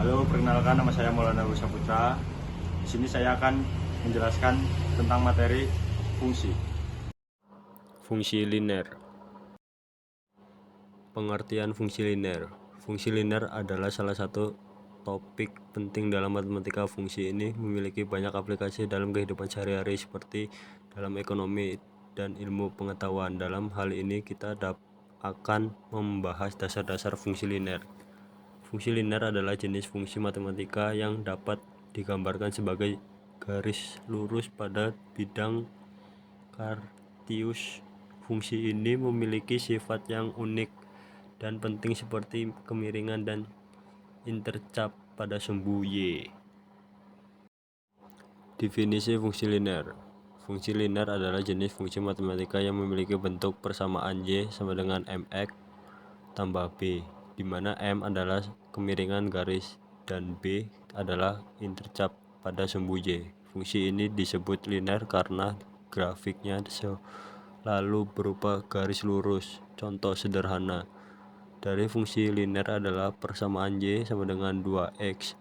Halo, perkenalkan nama saya Maulana Rusa Putra. Di sini saya akan menjelaskan tentang materi fungsi. Fungsi linear. Pengertian fungsi linear. Fungsi linear adalah salah satu topik penting dalam matematika. Fungsi ini memiliki banyak aplikasi dalam kehidupan sehari-hari seperti dalam ekonomi dan ilmu pengetahuan. Dalam hal ini kita akan membahas dasar-dasar fungsi linear. Fungsi linear adalah jenis fungsi matematika yang dapat digambarkan sebagai garis lurus pada bidang Cartesius. Fungsi ini memiliki sifat yang unik dan penting seperti kemiringan dan intercap pada sumbu Y. Definisi fungsi linear. Fungsi linear adalah jenis fungsi matematika yang memiliki bentuk persamaan Y sama dengan mx tambah b, di mana m adalah kemiringan garis dan b adalah intercap pada sumbu Y. Fungsi ini disebut linear karena grafiknya selalu berupa garis lurus. Contoh sederhana dari fungsi linear adalah persamaan Y sama dengan 2x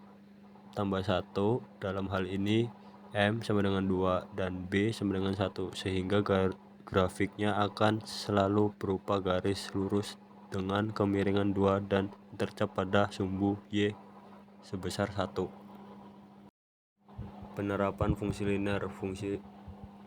tambah 1. Dalam hal ini M sama dengan 2 dan B sama dengan 1, sehingga grafiknya akan selalu berupa garis lurus dengan kemiringan 2 dan tercap pada sumbu Y sebesar 1. Penerapan fungsi linear. Fungsi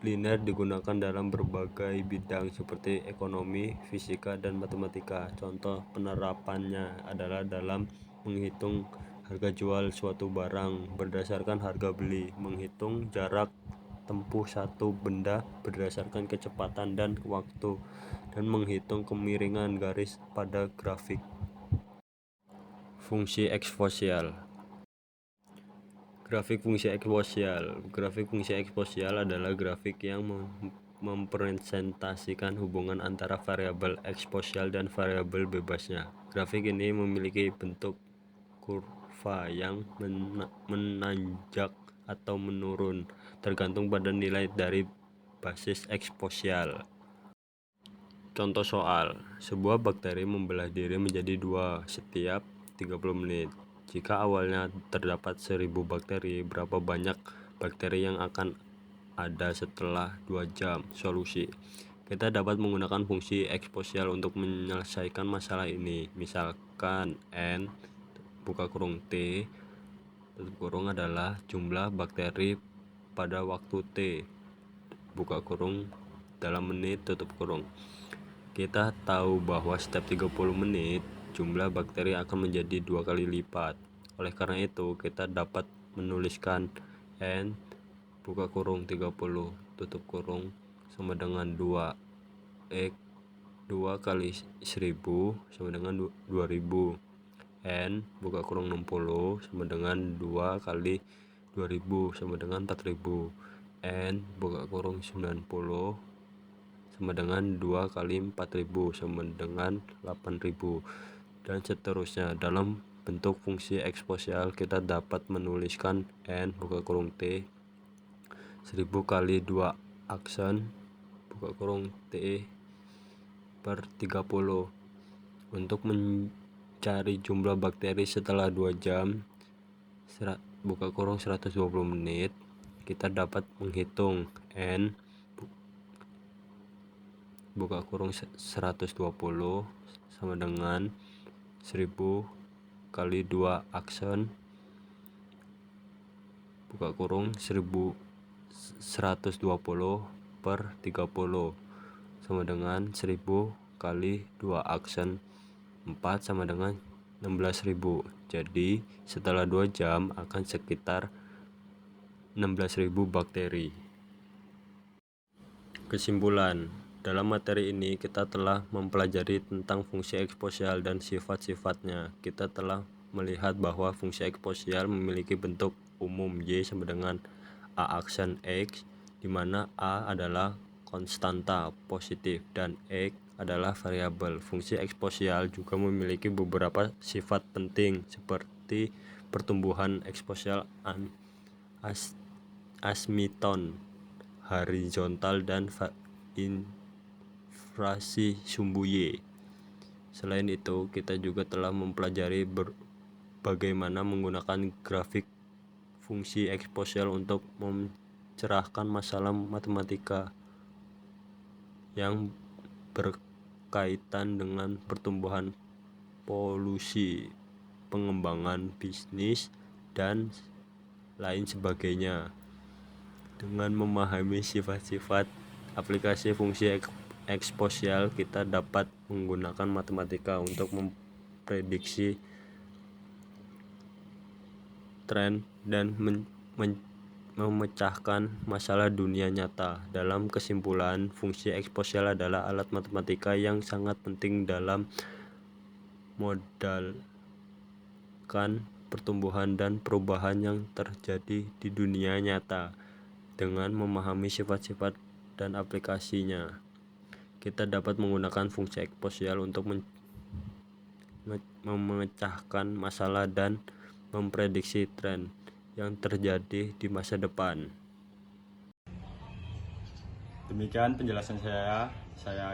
linear digunakan dalam berbagai bidang seperti ekonomi, fisika, dan matematika. Contoh penerapannya adalah dalam menghitung harga jual suatu barang berdasarkan harga beli, menghitung jarak tempuh satu benda berdasarkan kecepatan dan waktu, dan menghitung kemiringan garis pada grafik. Fungsi eksponensial. Grafik fungsi eksponensial. Grafik fungsi eksponensial adalah grafik yang mempresentasikan hubungan antara variabel eksponensial dan variabel bebasnya. Grafik ini memiliki bentuk kurva yang menanjak atau menurun tergantung pada nilai dari basis eksponensial. Contoh soal, sebuah bakteri membelah diri menjadi 2 setiap 30 menit. Jika awalnya terdapat 1000 bakteri, berapa banyak bakteri yang akan ada setelah 2 jam? Solusi. Kita dapat menggunakan fungsi eksponensial untuk menyelesaikan masalah ini. Misalkan n buka kurung t tutup kurung adalah jumlah bakteri pada waktu t buka kurung dalam menit tutup kurung. Kita tahu bahwa setiap 30 menit jumlah bakteri akan menjadi 2 kali lipat. Oleh karena itu, kita dapat menuliskan n buka kurung 30 tutup kurung sama dengan 2 kali 1000 sama dengan 2000. N buka kurung 60 sama dengan 2 kali 2000 sama dengan 4000. N buka kurung 90 sama dengan 2 kali 4000 sama dengan 8000, dan seterusnya. Dalam bentuk fungsi eksponensial kita dapat menuliskan n buka kurung t 1000 kali 2 aksen buka kurung t per 30. Untuk mencari jumlah bakteri setelah 2 jam buka kurung 120 menit, kita dapat menghitung n buka kurung 120 sama dengan 1000 kali 2 aksen buka kurung 1120 per 30 sama dengan 1000 kali 2 aksen 4 sama dengan 16.000. Jadi setelah 2 jam akan sekitar 16.000 bakteri. Kesimpulan, dalam materi ini kita telah mempelajari tentang fungsi eksponensial dan sifat-sifatnya. Kita telah melihat bahwa fungsi eksponensial memiliki bentuk umum Y sama dengan A aksen X, di mana A adalah konstanta positif dan X adalah variabel. Fungsi eksponensial juga memiliki beberapa sifat penting seperti pertumbuhan eksponensial asympton, horizontal, dan inflasi sumbu Y. Selain itu, kita juga telah mempelajari bagaimana menggunakan grafik fungsi eksponensial untuk mencerahkan masalah matematika yang berkaitan dengan pertumbuhan polusi, pengembangan bisnis, dan lain sebagainya. Dengan memahami sifat-sifat aplikasi fungsi eksponensial, kita dapat menggunakan matematika untuk memprediksi tren dan memecahkan masalah dunia nyata. Dalam kesimpulan, fungsi eksponensial adalah alat matematika yang sangat penting dalam modelkan pertumbuhan dan perubahan yang terjadi di dunia nyata. Dengan memahami sifat-sifat dan aplikasinya, kita dapat menggunakan fungsi eksponensial untuk memecahkan masalah dan memprediksi tren yang terjadi di masa depan. Demikian penjelasan saya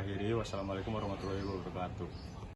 akhiri. Wassalamualaikum warahmatullahi wabarakatuh.